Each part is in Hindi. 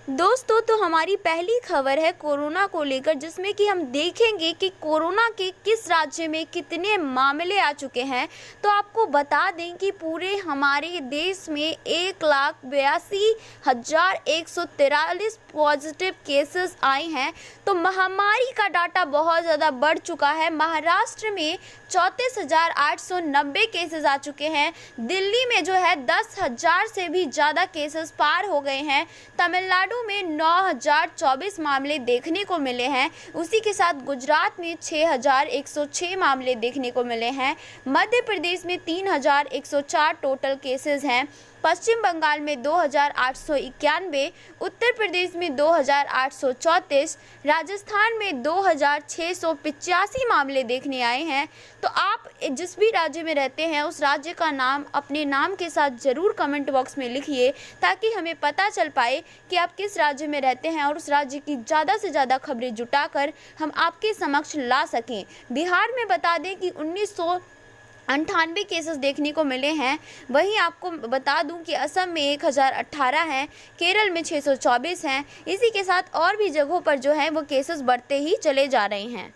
दोस्तों, तो हमारी पहली खबर है कोरोना को लेकर, जिसमें कि हम देखेंगे कि कोरोना के किस राज्य में कितने मामले आ चुके हैं। तो आपको बता दें कि पूरे हमारे देश में 1,82,143 पॉजिटिव केसेस आए हैं। तो महामारी का डाटा बहुत ज़्यादा बढ़ चुका है। महाराष्ट्र में 34,890 केसेस आ चुके हैं। दिल्ली में जो है 10,000 से भी ज़्यादा केसेस पार हो गए हैं। तमिलनाडु में 9,024 मामले देखने को मिले हैं। उसी के साथ गुजरात में 6,106 मामले देखने को मिले हैं। मध्य प्रदेश में 3,104 टोटल केसेस हैं। पश्चिम बंगाल में 2,891, उत्तर प्रदेश में 2,834, राजस्थान में 2,685 मामले देखने आए हैं। तो आप जिस भी राज्य में रहते हैं उस राज्य का नाम अपने नाम के साथ ज़रूर कमेंट बॉक्स में लिखिए, ताकि हमें पता चल पाए कि आप किस राज्य में रहते हैं और उस राज्य की ज़्यादा से ज़्यादा खबरें जुटाकर हम आपके समक्ष ला सकें। बिहार में बता दें कि 1998 केसेस देखने को मिले हैं। वहीं आपको बता दूं कि असम में 1,018 हैं, केरल में 624 हैं। इसी के साथ और भी जगहों पर जो है वो केसेस बढ़ते ही चले जा रहे हैं।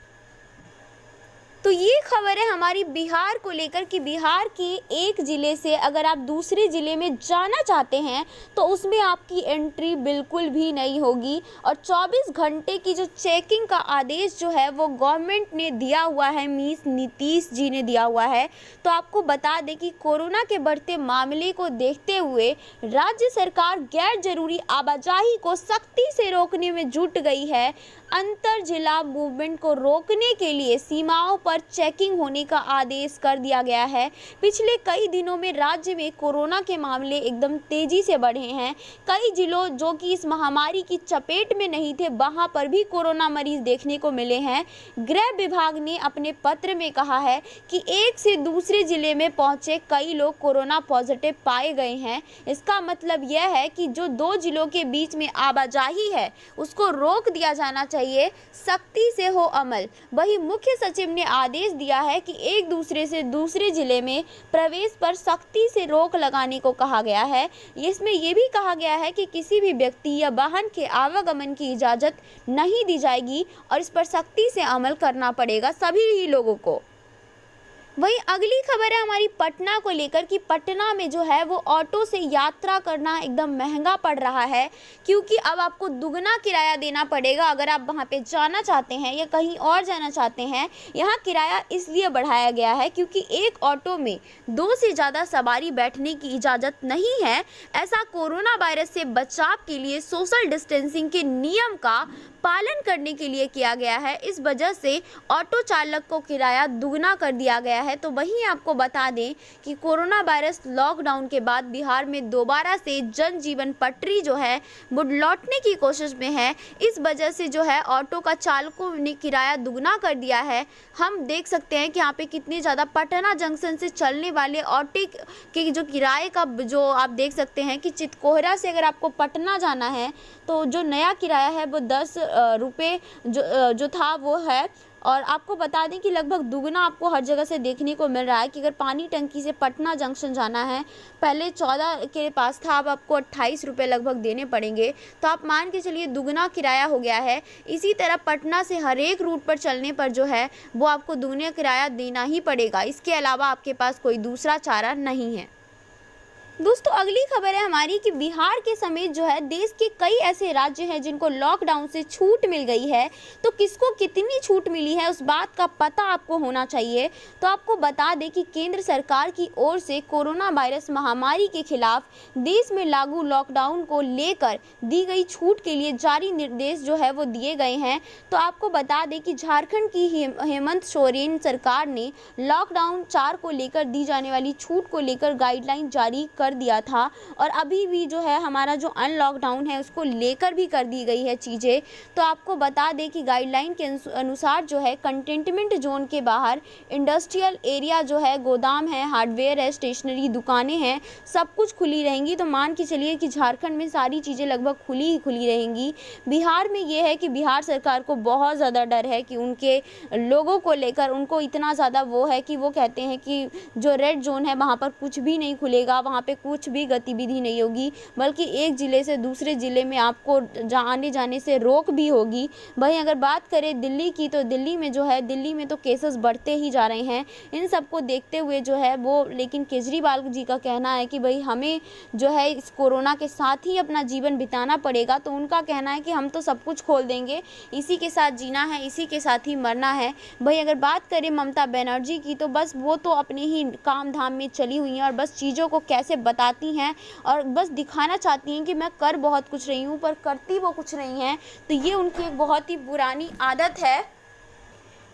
तो ये खबर है हमारी बिहार को लेकर कि बिहार के एक ज़िले से अगर आप दूसरे ज़िले में जाना चाहते हैं तो उसमें आपकी एंट्री बिल्कुल भी नहीं होगी। और 24 घंटे की जो चेकिंग का आदेश जो है वो गवर्नमेंट ने दिया हुआ है, मीन्स नीतीश जी ने दिया हुआ है। तो आपको बता दें कि कोरोना के बढ़ते मामले को देखते हुए राज्य सरकार गैर जरूरी आवाजाही को सख्ती से रोकने में जुट गई है। अंतर जिला मूवमेंट को रोकने के लिए सीमाओं पर चेकिंग होने का आदेश कर दिया गया है। पिछले कई दिनों में राज्य में कोरोना के मामले एकदम तेजी से बढ़े हैं। कई जिलों जो कि इस महामारी की चपेट में नहीं थे, वहां पर भी कोरोना मरीज देखने को मिले हैं। गृह विभाग ने अपने पत्र में कहा है कि एक से दूसरे जिले में पहुंचे कई लोग कोरोना पॉजिटिव पाए गए हैं। इसका मतलब यह है कि जो दो जिलों के बीच में आवाजाही है उसको रोक दिया जाना चाहिए, सख्ती से हो अमल। वही मुख्य सचिव ने आदेश दिया है कि एक दूसरे से दूसरे जिले में प्रवेश पर सख्ती से रोक लगाने को कहा गया है। इसमें यह भी कहा गया है कि किसी भी व्यक्ति या वाहन के आवागमन की इजाजत नहीं दी जाएगी और इस पर सख्ती से अमल करना पड़ेगा सभी ही लोगों को। वहीं अगली खबर है हमारी पटना को लेकर कि पटना में जो है वो ऑटो से यात्रा करना एकदम महंगा पड़ रहा है, क्योंकि अब आपको दुगना किराया देना पड़ेगा अगर आप वहां पे जाना चाहते हैं या कहीं और जाना चाहते हैं। यहाँ किराया इसलिए बढ़ाया गया है क्योंकि एक ऑटो में 2 से ज़्यादा सवारी बैठने की इजाज़त नहीं है। ऐसा कोरोना वायरस से बचाव के लिए सोशल डिस्टेंसिंग के नियम का पालन करने के लिए किया गया है। इस वजह से ऑटो चालक को किराया दुगना कर दिया गया है। तो वहीं आपको बता दें कि कोरोना वायरस लॉकडाउन के बाद बिहार में दोबारा से जनजीवन पटरी जो है वो लौटने की कोशिश में है। इस वजह से जो है ऑटो का चालकों ने किराया दुगना कर दिया है। हम देख सकते हैं कि यहाँ पे कितनी ज़्यादा पटना जंक्शन से चलने वाले ऑटो के जो किराए का जो आप देख सकते हैं कि चितकोहरा से अगर आपको पटना जाना है तो जो नया किराया है वो 10 रुपये जो था वो है। और आपको बता दें कि लगभग दुगना आपको हर जगह से देखने को मिल रहा है कि अगर पानी टंकी से पटना जंक्शन जाना है, पहले 14 के पास था, अब आपको 28 रुपये लगभग देने पड़ेंगे। तो आप मान के चलिए दुगना किराया हो गया है। इसी तरह पटना से हर एक रूट पर चलने पर जो है वो आपको दुगना किराया देना ही पड़ेगा। इसके अलावा आपके पास कोई दूसरा चारा नहीं है। दोस्तों, अगली खबर है हमारी कि बिहार के समेत जो है देश के कई ऐसे राज्य हैं जिनको लॉकडाउन से छूट मिल गई है। तो किसको कितनी छूट मिली है उस बात का पता आपको होना चाहिए। तो आपको बता दें कि केंद्र सरकार की ओर से कोरोना वायरस महामारी के खिलाफ देश में लागू लॉकडाउन को लेकर दी गई छूट के लिए जारी निर्देश जो है वो दिए गए हैं। तो आपको बता दें कि झारखंड की हेमंत सोरेन सरकार ने लॉकडाउन 4 को लेकर दी जाने वाली छूट को लेकर गाइडलाइन जारी कर दिया था और अभी भी जो है हमारा जो अनलॉकडाउन है उसको लेकर भी कर दी गई है चीज़ें। तो आपको बता दें कि गाइडलाइन के अनुसार जो है कंटेनमेंट जोन के बाहर इंडस्ट्रियल एरिया जो है, गोदाम है, हार्डवेयर है, स्टेशनरी दुकानें हैं, सब कुछ खुली रहेंगी। तो मान के चलिए कि झारखंड में सारी चीज़ें लगभग खुली ही खुली रहेंगी। बिहार में ये है कि बिहार सरकार को बहुत ज़्यादा डर है कि उनके लोगों को लेकर उनको इतना ज़्यादा वो है कि वो कहते हैं कि जो रेड जोन है वहाँ पर कुछ भी नहीं खुलेगा, वहाँ पे कुछ भी गतिविधि नहीं होगी, बल्कि एक ज़िले से दूसरे ज़िले में आपको आने जाने से रोक भी होगी। वहीं अगर बात करें दिल्ली की, तो दिल्ली में जो है, दिल्ली में तो केसेस बढ़ते ही जा रहे हैं। इन सबको देखते हुए जो है वो, लेकिन केजरीवाल जी का कहना है कि भाई हमें जो है इस कोरोना के साथ ही अपना जीवन बिताना पड़ेगा। तो उनका कहना है कि हम तो सब कुछ खोल देंगे, इसी के साथ जीना है, इसी के साथ ही मरना है। भाई अगर बात करें ममता बनर्जी की, तो बस वो तो अपने ही काम धाम में चली हुई हैं और बस चीज़ों को कैसे बताती हैं और बस दिखाना चाहती हैं कि मैं कर बहुत कुछ रही हूँ, पर करती वो कुछ नहीं हैं। तो ये उनकी एक बहुत ही पुरानी आदत है।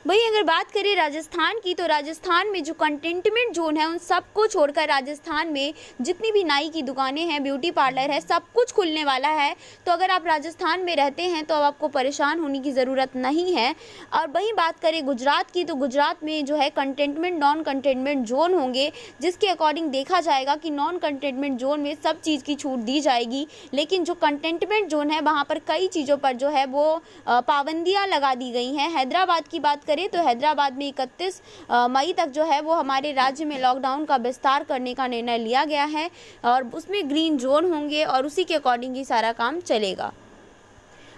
वहीं अगर बात करें राजस्थान की, तो राजस्थान में जो कंटेनमेंट जोन है उन सबको छोड़कर राजस्थान में जितनी भी नाई की दुकानें हैं, ब्यूटी पार्लर है, सब कुछ खुलने वाला है। तो अगर आप राजस्थान में रहते हैं तो अब आपको परेशान होने की ज़रूरत नहीं है। और वहीं बात करें गुजरात की, तो गुजरात में जो है कंटेनमेंट, नॉन कंटेनमेंट जोन होंगे, जिसके अकॉर्डिंग देखा जाएगा कि नॉन कंटेनमेंट जोन में सब चीज़ की छूट दी जाएगी, लेकिन जो कंटेनमेंट जोन है वहाँ पर कई चीज़ों पर जो है वो पाबंदियाँ लगा दी गई हैं। हैदराबाद की बात करें तो हैदराबाद में 31 मई तक जो है वो हमारे राज्य में लॉकडाउन का विस्तार करने का निर्णय लिया गया है और उसमें ग्रीन जोन होंगे और उसी के अकॉर्डिंग ही सारा काम चलेगा।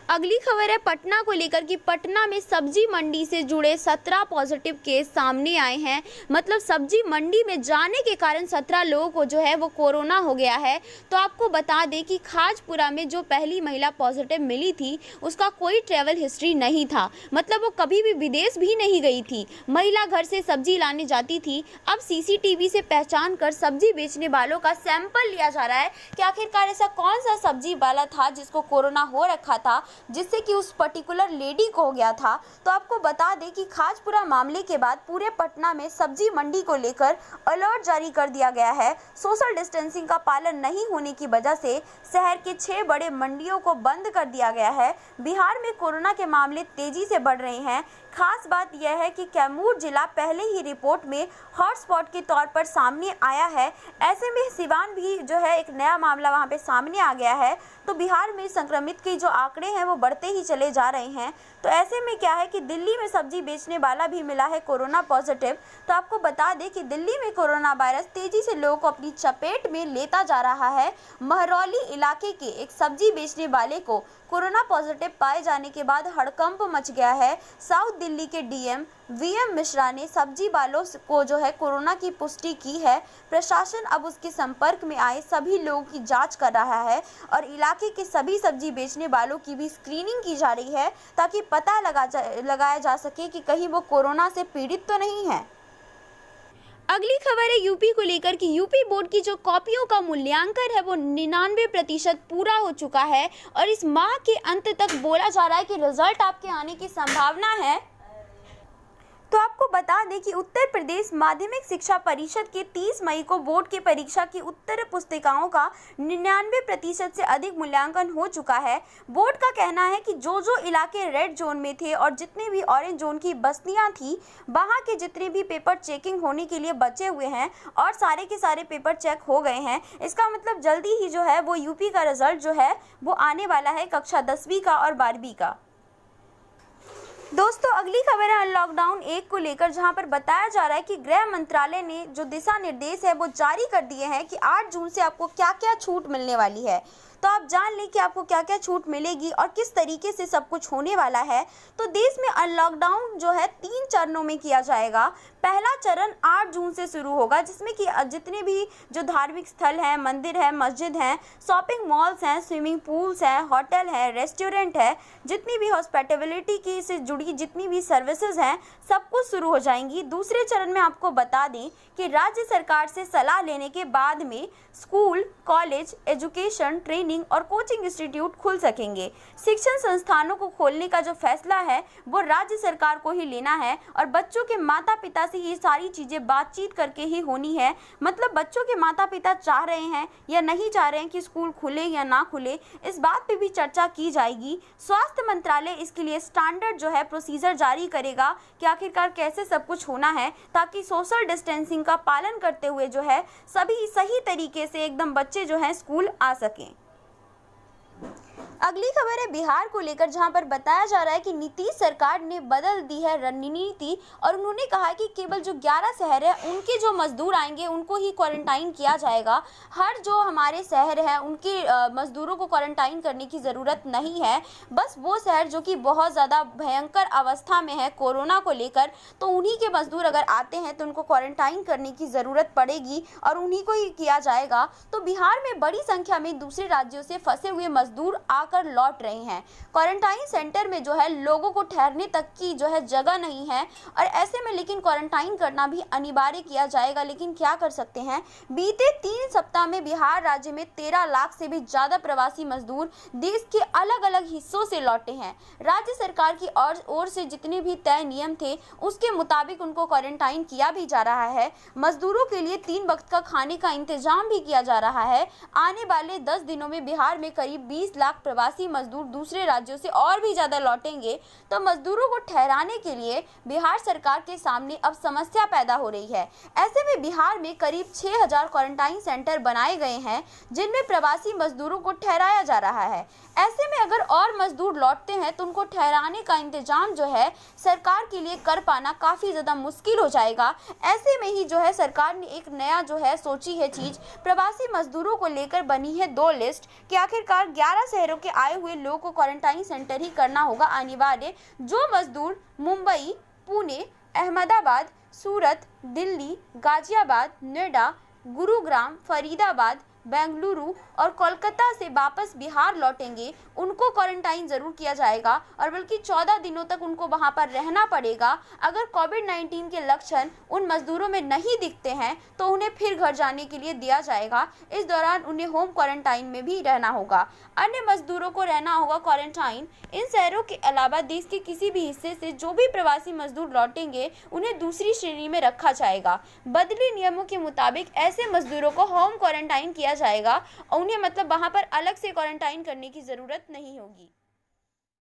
अगली खबर है पटना को लेकर कि पटना में सब्जी मंडी से जुड़े 17 पॉजिटिव केस सामने आए हैं। मतलब सब्जी मंडी में जाने के कारण 17 लोगों को जो है वो कोरोना हो गया है। तो आपको बता दें कि खाजपुरा में जो पहली महिला पॉजिटिव मिली थी उसका कोई ट्रैवल हिस्ट्री नहीं था, मतलब वो कभी भी विदेश भी नहीं गई थी। महिला घर से सब्जी लाने जाती थी। अब सीसीटीवी से पहचान कर सब्जी बेचने वालों का सैंपल लिया जा रहा है कि आखिरकार ऐसा कौन सा सब्जी वाला था जिसको कोरोना हो रखा था, जिससे कि उस पर्टिकुलर लेडी को हो गया था। तो आपको बता दें कि खाजपुरा मामले के बाद पूरे पटना में सब्जी मंडी को लेकर अलर्ट जारी कर दिया गया है। सोशल डिस्टेंसिंग का पालन नहीं होने की वजह से शहर के 6 बड़े मंडियों को बंद कर दिया गया है। बिहार में कोरोना के मामले तेजी से बढ़ रहे हैं। खास बात यह है कि कैमूर जिला पहले ही रिपोर्ट में हॉटस्पॉट के तौर पर सामने आया है। ऐसे में सिवान भी जो है एक नया मामला वहां पे सामने आ गया है। तो बिहार में संक्रमित के जो आंकड़े हैं वो बढ़ते ही चले जा रहे हैं। तो ऐसे में क्या है कि दिल्ली में सब्जी बेचने वाला भी मिला है कोरोना पॉजिटिव। तो आपको बता दें कि दिल्ली में कोरोना वायरस तेजी से लोगों को अपनी चपेट में लेता जा रहा है। महरौली इलाके के एक सब्जी बेचने वाले को कोरोना पॉजिटिव पाए जाने के बाद हड़कंप मच गया है। साउथ दिल्ली के डीएम वीएम मिश्रा ने सब्जी वालों को जो है कोरोना की पुष्टि की है। प्रशासन अब उसके संपर्क में आए सभी लोगों की जांच कर रहा है और इलाके के सभी सब्जी बेचने वालों की भी स्क्रीनिंग की जा रही है ताकि पता लगाया जा सके कि कहीं वो कोरोना से पीड़ित तो नहीं है। अगली खबर है यूपी को लेकर कि यूपी बोर्ड की जो कॉपियों का मूल्यांकन है वो 99% पूरा हो चुका है और इस माह के अंत तक बोला जा रहा है कि रिजल्ट आपके आने की संभावना है। तो आपको बता दें कि उत्तर प्रदेश माध्यमिक शिक्षा परिषद के 30 मई को बोर्ड की परीक्षा की उत्तर पुस्तिकाओं का 99% से अधिक मूल्यांकन हो चुका है। बोर्ड का कहना है कि जो इलाके रेड जोन में थे और जितने भी ऑरेंज जोन की बस्तियां थी वहां के जितने भी पेपर चेकिंग होने के लिए बचे हुए हैं और सारे के सारे पेपर चेक हो गए हैं। इसका मतलब जल्दी ही जो है वो यूपी का रिजल्ट जो है वो आने वाला है कक्षा 10वीं का और 12वीं का। दोस्तों अगली खबर है लॉकडाउन 1 को लेकर, जहां पर बताया जा रहा है कि गृह मंत्रालय ने जो दिशा निर्देश है वो जारी कर दिए हैं कि 8 जून से आपको क्या क्या छूट मिलने वाली है। तो आप जान लें कि आपको क्या क्या छूट मिलेगी और किस तरीके से सब कुछ होने वाला है। तो देश में अनलॉकडाउन जो है 3 चरणों में किया जाएगा। पहला चरण 8 जून से शुरू होगा, जिसमें कि जितने भी जो धार्मिक स्थल हैं, मंदिर है, मस्जिद हैं, शॉपिंग मॉल्स हैं, स्विमिंग पूल्स हैं, होटल है, रेस्टोरेंट है, जितनी भी हॉस्पिटैलिटी की से जुड़ी जितनी भी सर्विसेज हैं सब कुछ शुरू हो जाएंगी। दूसरे चरण में आपको बता दें कि राज्य सरकार से सलाह लेने के बाद में स्कूल, कॉलेज, एजुकेशन, ट्रेनिंग और कोचिंग इंस्टीट्यूट खुल सकेंगे। शिक्षण संस्थानों को खोलने का जो फैसला है वो राज्य सरकार को ही लेना है और बच्चों के माता पिता से ये सारी चीज़ें बातचीत करके ही होनी है। मतलब बच्चों के माता पिता चाह रहे हैं या नहीं चाह रहे हैं कि स्कूल खुले या ना खुले, इस बात पे भी चर्चा की जाएगी। स्वास्थ्य मंत्रालय इसके लिए स्टैंडर्ड जो है प्रोसीजर जारी करेगा कि आखिरकार कैसे सब कुछ होना है, ताकि सोशल डिस्टेंसिंग का पालन करते हुए जो है सभी सही तरीके से एकदम बच्चे जो हैं स्कूल आ सकें। अगली खबर है बिहार को लेकर, जहां पर बताया जा रहा है कि नीतीश सरकार ने बदल दी है रणनीति और उन्होंने कहा कि केवल जो 11 शहर है उनके जो मजदूर आएंगे उनको ही क्वारंटाइन किया जाएगा। हर जो हमारे शहर है उनके मजदूरों को क्वारंटाइन करने की ज़रूरत नहीं है। बस वो शहर जो कि बहुत ज़्यादा भयंकर अवस्था में है कोरोना को लेकर, तो उन्हीं के मजदूर अगर आते हैं तो उनको क्वारंटाइन करने की ज़रूरत पड़ेगी और उन्हीं को ही किया जाएगा। तो बिहार में बड़ी संख्या में दूसरे राज्यों से फंसे हुए मजदूर आकर लौट रहे हैं। क्वारंटाइन सेंटर में जो है लोगों को ठहरने तक की जो है जगह नहीं है और ऐसे में लेकिन क्वारंटाइन करना भी अनिवार्य किया जाएगा। लेकिन क्या कर सकते हैं, बीते 3 सप्ताह में बिहार राज्य में 13 लाख से भी ज़्यादा प्रवासी मजदूर देश के अलग अलग हिस्सों से लौटे हैं। राज्य सरकार की ओर से जितने भी तय नियम थे उसके मुताबिक उनको क्वारंटाइन किया भी जा रहा है। मजदूरों के लिए 3 वक्त का खाने का इंतजाम भी किया जा रहा है। आने वाले 10 दिनों में बिहार में करीब 20 लाख प्रवासी मजदूर दूसरे राज्यों से और भी ज़्यादा लौटेंगे। तो मजदूरों को ठहराने के लिए बिहार सरकार के सामने अब समस्या पैदा हो रही है। ऐसे में बिहार में करीब 6000 क्वारंटाइन सेंटर बनाए गए हैं जिनमें प्रवासी मजदूरों को ठहराया जा रहा है। ऐसे में अगर और मजदूर लौटते हैं तो उनको ठहराने का इंतजाम जो है सरकार के लिए कर पाना काफ़ी ज़्यादा मुश्किल हो जाएगा। ऐसे में ही जो है सरकार ने एक नया जो है सोची है चीज़, प्रवासी मजदूरों को लेकर बनी है 2 लिस्ट कि आखिरकार 11 शहरों के आए हुए लोगों को क्वारंटाइन सेंटर ही करना होगा अनिवार्य। जो मजदूर मुंबई, पुणे, अहमदाबाद, सूरत, दिल्ली, गाजियाबाद, नोएडा, गुरुग्राम, फरीदाबाद, बेंगलुरु और कोलकाता से वापस बिहार लौटेंगे उनको क्वारंटाइन ज़रूर किया जाएगा और बल्कि 14 दिनों तक उनको वहां पर रहना पड़ेगा। अगर कोविड-19 के लक्षण उन मजदूरों में नहीं दिखते हैं तो उन्हें फिर घर जाने के लिए दिया जाएगा। इस दौरान उन्हें होम क्वारंटाइन में भी रहना होगा। अन्य मजदूरों को रहना होगा क्वारंटाइन। इन शहरों के अलावा देश के किसी भी हिस्से से जो भी प्रवासी मजदूर लौटेंगे उन्हें दूसरी श्रेणी में रखा जाएगा। बदले नियमों के मुताबिक ऐसे मजदूरों को होम क्वारंटाइन किया जाएगा और उन्हें मतलब वहां पर अलग से क्वारंटाइन करने की ज़रूरत नहीं होगी।